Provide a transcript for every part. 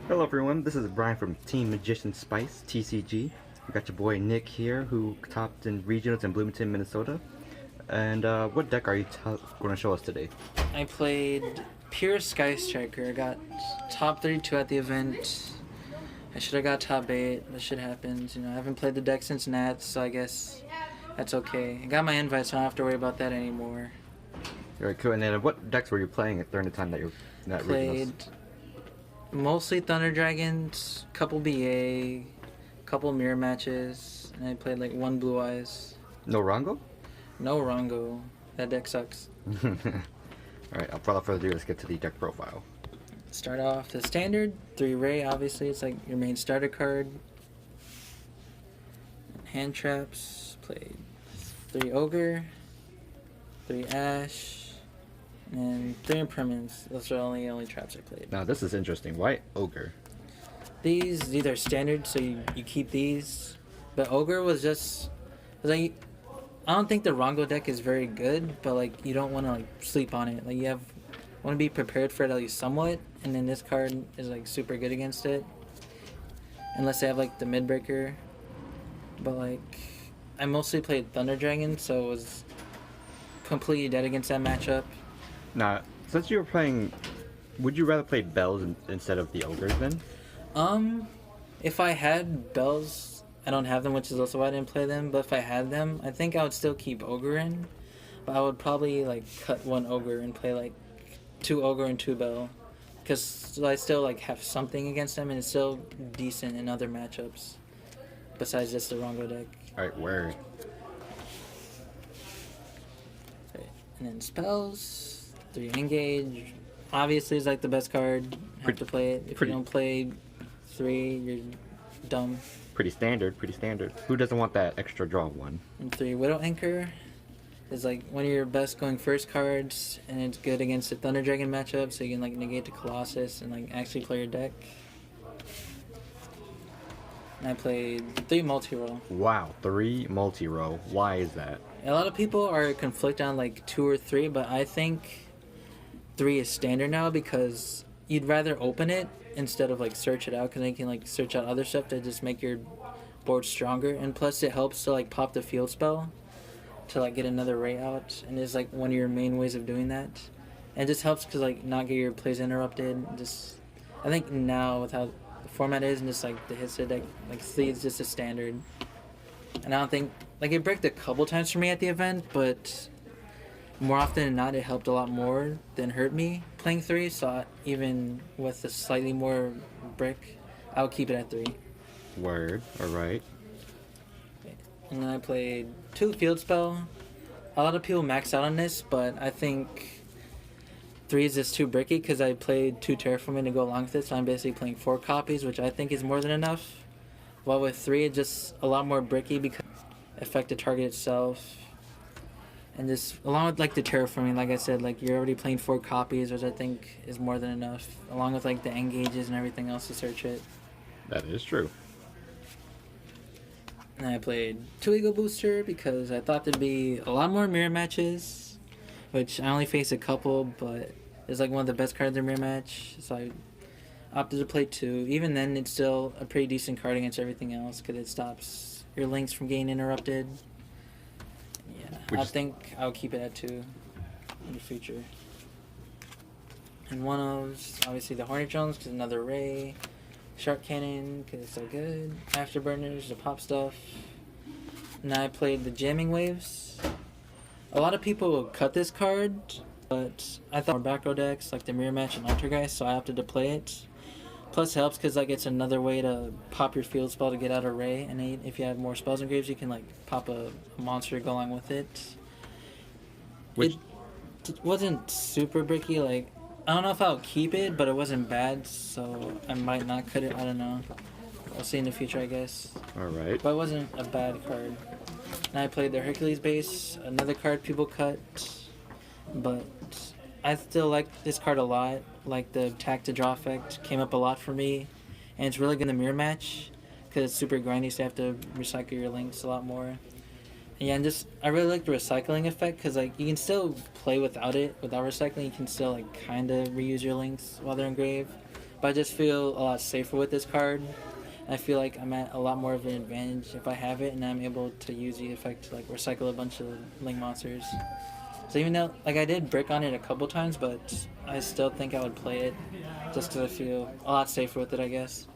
Hello everyone, this is Brian from Team Magician Spice, TCG. We got your boy Nick here, who topped in regionals in Bloomington, Minnesota. And what deck are you going to show us today? I played Pure Sky Striker. I got top 32 at the event. I should have got top 8. That shit happens. I haven't played the deck since Nats, so I guess that's okay. I got my invite, so I don't have to worry about that anymore. Very cool. And then what decks were you playing during the time that you were at regionals? Played mostly Thunder Dragons, couple BA, couple mirror matches, and I played like one Blue Eyes. No Rango? No Rongo. That deck sucks. Alright, without further ado, let's get to the deck profile. Start off the standard 3 Ray, obviously it's like your main starter card. Hand traps, played 3 Ogre, 3 Ash, and 3 Impermanents. Those are the only traps I played. Now this is interesting. Why Ogre? These are standard, so you keep these. But Ogre was just like, I don't think the Rongo deck is very good, but like you don't want to like sleep on it. Like you want to be prepared for it at least somewhat, and then this card is like super good against it, unless they have like the mid breaker. But like I mostly played Thunder Dragon, so it was completely dead against that matchup. Now, since you were playing, would you rather play Bells instead of the Ogres then? If I had Bells, I don't have them, which is also why I didn't play them. But if I had them, I think I would still keep Ogre in. But I would probably like cut one Ogre and play like 2 Ogre and 2 Bell, because I still like have something against them, and it's still decent in other matchups besides just the Rongo deck. Alright, word. Okay. And then spells, 3 Engage. Obviously, it's like the best card. Have to play it. If you don't play 3, you're dumb. Pretty standard, pretty standard. Who doesn't want that extra draw one? And 3 Widow Anchor is like one of your best going first cards, and it's good against the Thunder Dragon matchup, so you can like negate the Colossus and like actually play your deck. And I played 3 multi-roll. Wow, 3 multi-row. Why is that? A lot of people are conflicted on like 2 or 3, but I think 3 is standard now, because you'd rather open it instead of like search it out, because then you can like search out other stuff to just make your board stronger, and plus it helps to like pop the field spell to like get another ray out, and it's like one of your main ways of doing that. And it just helps because like not get your plays interrupted. Just I think now with how the format is and just like the hits deck, like 3 is just a standard. And I don't think like it broke a couple times for me at the event, but more often than not it helped a lot more than hurt me playing 3. So even with a slightly more brick, I'll keep it at 3. Word, alright. And then I played 2 field spell. A lot of people max out on this, but I think 3 is just too bricky because I played 2 terraforming to go along with it, so I'm basically playing 4 copies, which I think is more than enough. While with 3, it's just a lot more bricky because it affect the target itself. And just along with like the terraforming, like I said, like you're already playing 4 copies, which I think is more than enough, along with like the engages and everything else to search it. That is true. And I played 2 Ego Booster because I thought there'd be a lot more mirror matches, which I only faced a couple, but it's like one of the best cards in mirror match, so I opted to play 2. Even then, it's still a pretty decent card against everything else because it stops your links from getting interrupted. Yeah, I think I'll keep it at 2 in the future. And one of obviously the Hornet Drones because another Ray. Shark Cannon because it's so good. Afterburners, the pop stuff. And I played the Jamming Waves. A lot of people will cut this card, but I thought more back row decks like the Mirror Match and Altergeist, so I opted to play it. Plus it helps because like it's another way to pop your field spell to get out of Ray, and then if you have more spells and graves, you can like pop a monster to go along with it. It wasn't super bricky, like I don't know if I'll keep it, but it wasn't bad, so I might not cut it. I don't know. I'll see in the future, I guess. Alright. But it wasn't a bad card. And I played the Hercules base, another card people cut, but I still like this card a lot. Like the attack to draw effect came up a lot for me, and it's really good in the mirror match because it's super grindy, so you have to recycle your links a lot more. Yeah, and just I really like the recycling effect because like you can still play without it, without recycling. You can still like kind of reuse your links while they're engraved, but I just feel a lot safer with this card. I feel like I'm at a lot more of an advantage if I have it, and I'm able to use the effect to like recycle a bunch of Link monsters. So even though like I did brick on it a couple times, but I still think I would play it just because I feel a lot safer with it, I guess.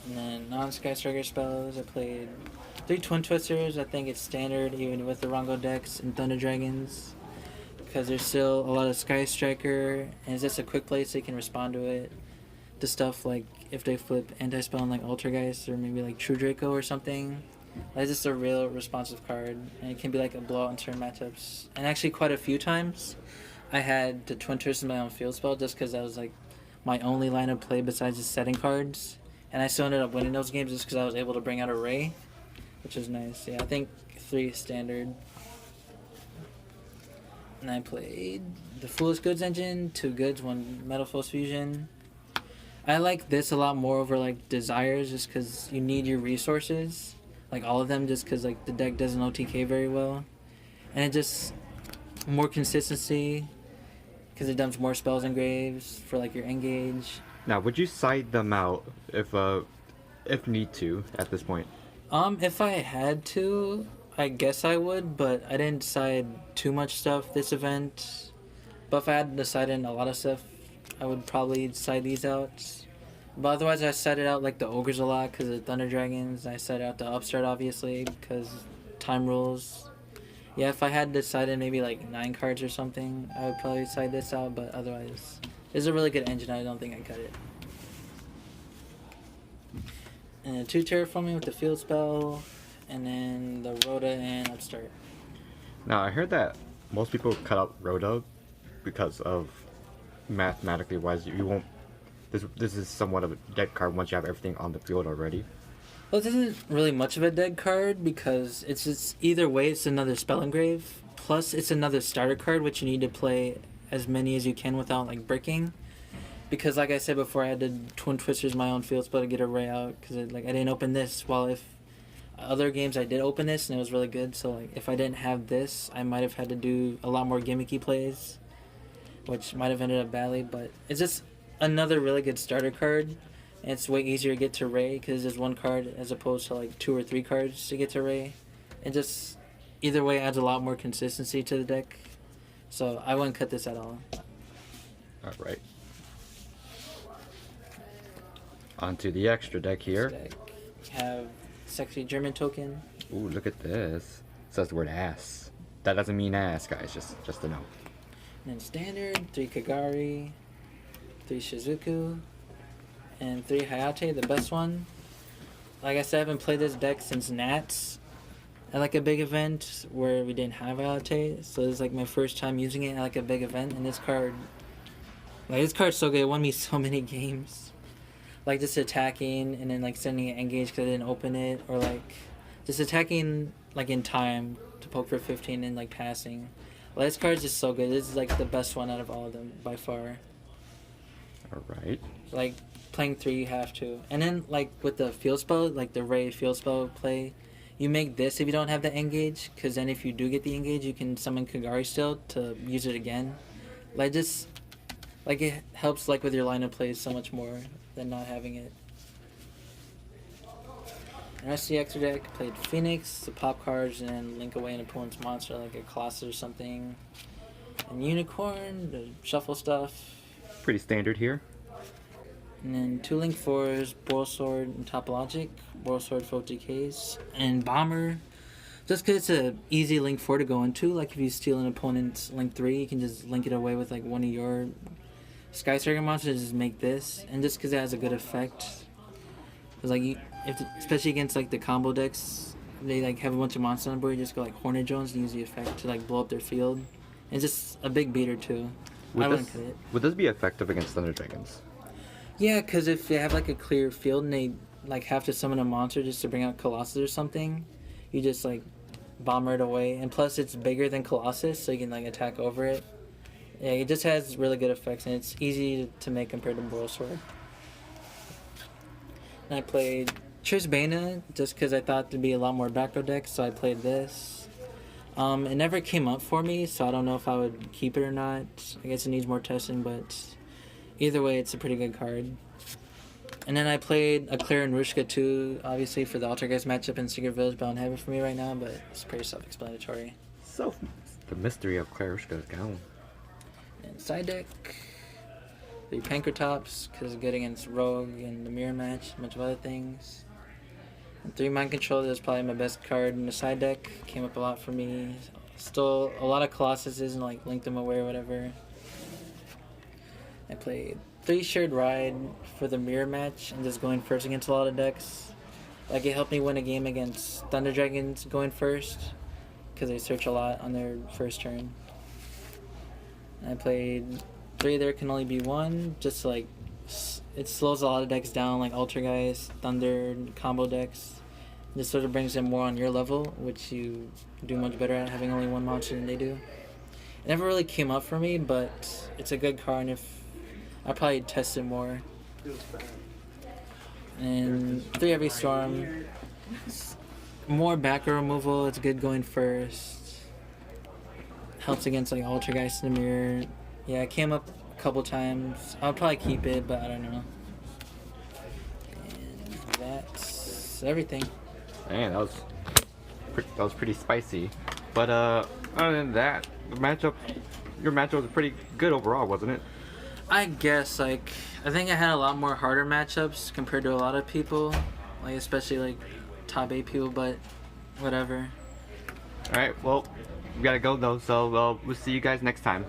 And then non-Sky Striker spells, I played 3 Twin Twisters. I think it's standard even with the Rongo decks and Thunder Dragons, because there's still a lot of Sky Striker, and it's just a quick play so you can respond to it. To stuff like if they flip anti-spell on like Altergeist or maybe like True Draco or something. It's just a real responsive card, and it can be like a blowout in certain matchups. And actually quite a few times I had the Twin Twist in my own field spell just because that was like my only line of play besides just setting cards. And I still ended up winning those games just because I was able to bring out a Ray, which was nice. Yeah, I think 3 standard. And I played the Foolish Goods engine, 2 goods, 1 Metal Force Fusion. I like this a lot more over like Desires just because you need your resources, like all of them, just because like the deck doesn't OTK very well. And it just more consistency because it dumps more spells and graves for like your engage. Now, would you side them out if need to at this point? If I had to, I guess I would, but I didn't decide too much stuff this event. But if I had to decide in a lot of stuff, I would probably side these out. But otherwise, I side it out like the Ogres a lot because of Thunder Dragons. I side out the Upstart, obviously, because time rules. Yeah, if I had decided maybe like 9 cards or something, I would probably side this out. But otherwise, it's a really good engine. I don't think I cut it. And then 2 Terraforming with the Field Spell. And then the Rhoda and Upstart. Now, I heard that most people cut out Rhoda because of mathematically wise, you won't. This is somewhat of a dead card once you have everything on the field already. Well, this isn't really much of a dead card because it's just either way, it's another Spell Engrave. Plus, it's another starter card, which you need to play as many as you can without like bricking. Because, like I said before, I had to Twin Twisters my own field spell to get a Ray out because I didn't open this. While if other games I did open this and it was really good, so like if I didn't have this, I might have had to do a lot more gimmicky plays, which might have ended up badly. But it's just another really good starter card, and it's way easier to get to Ray because there's 1 card as opposed to like 2 or 3 cards to get to Ray. It just either way adds a lot more consistency to the deck, so I wouldn't cut this at all. Alright. Onto the extra deck here. This deck have Sexy German Token. Ooh, look at this. It says the word ass. That doesn't mean ass, guys, just to know. And then standard, 3 Kagari, 3 Shizuku, and 3 Hayate, the best one. Like I said, I haven't played this deck since Nats at like a big event where we didn't have Hayate, so this is like my first time using it at like a big event, and this card's so good, it won me so many games. Like just attacking and then like sending an engage because I didn't open it, or like just attacking like in time to poke for 15 and like passing. Well, this card's just so good. This is like the best one out of all of them by far. Alright. Like playing 3 you have to. And then like with the field spell, like the Ray field spell play, you make this if you don't have the engage, because then if you do get the engage you can summon Kagari still to use it again. Like just like it helps like with your line of plays so much more than not having it. And rest of the extra deck played Phoenix, the pop cards, and then link away an opponent's monster like a Colossus or something. And Unicorn, the shuffle stuff. Pretty standard here. And then 2 Link 4s, Boral Sword and Topologic, Boral Sword for OTKs, and Bomber. Just because it's an easy Link 4 to go into, like if you steal an opponent's Link 3, you can just link it away with like one of your Sky Striker monsters, just make this. And just because it has a good effect. Because like, especially against like the combo decks, they like have a bunch of monsters on board, you just go like Hornet Drones and use the effect to like blow up their field. And it's just a big beater too. I wouldn't cut it. Would this be effective against Thunder Dragons? Yeah, because if they have like a clear field and they like have to summon a monster just to bring out Colossus or something, you just like bomber it away. And plus it's bigger than Colossus, so you can like attack over it. Yeah, it just has really good effects, and it's easy to make compared to Boral Sword. And I played Trisbana just because I thought there'd be a lot more back row decks, so I played this. It never came up for me, so I don't know if I would keep it or not. I guess it needs more testing, but Either way, it's a pretty good card. And then I played a Claire and Rushka too, obviously for the Altergeist matchup in Secret Village, but I don't have it for me right now, but it's pretty self-explanatory. So, the mystery of Klarushka's gone. And side deck, 3 Pankratops, because it's good against Rogue and the Mirror Match, a bunch of other things. And 3 Mind Control, that's probably my best card in the side deck. Came up a lot for me. Still, a lot of Colossuses and like linked them away or whatever. I played 3 Shared Ride for the Mirror Match and just going first against a lot of decks. Like, it helped me win a game against Thunder Dragons going first, because they search a lot on their first turn. I played 3 There Can Only Be One, just like, it slows a lot of decks down, like Altergeist, Thunder, combo decks. This sort of brings them more on your level, which you do much better at having only one monster than they do. It never really came up for me, but it's a good card, and if I probably test it more. And 3 Heavy Storm. More backer removal. It's good going first. Helps against like Altergeist in the mirror. Yeah, it came up a couple times. I'll probably keep it, but I don't know. And that's everything. Man, that was pretty spicy. But other than that, your matchup was pretty good overall, wasn't it? I guess, like, I think I had a lot more harder matchups compared to a lot of people, like, especially, like, top 8 people, but whatever. Alright, well, we gotta go, though, so we'll see you guys next time.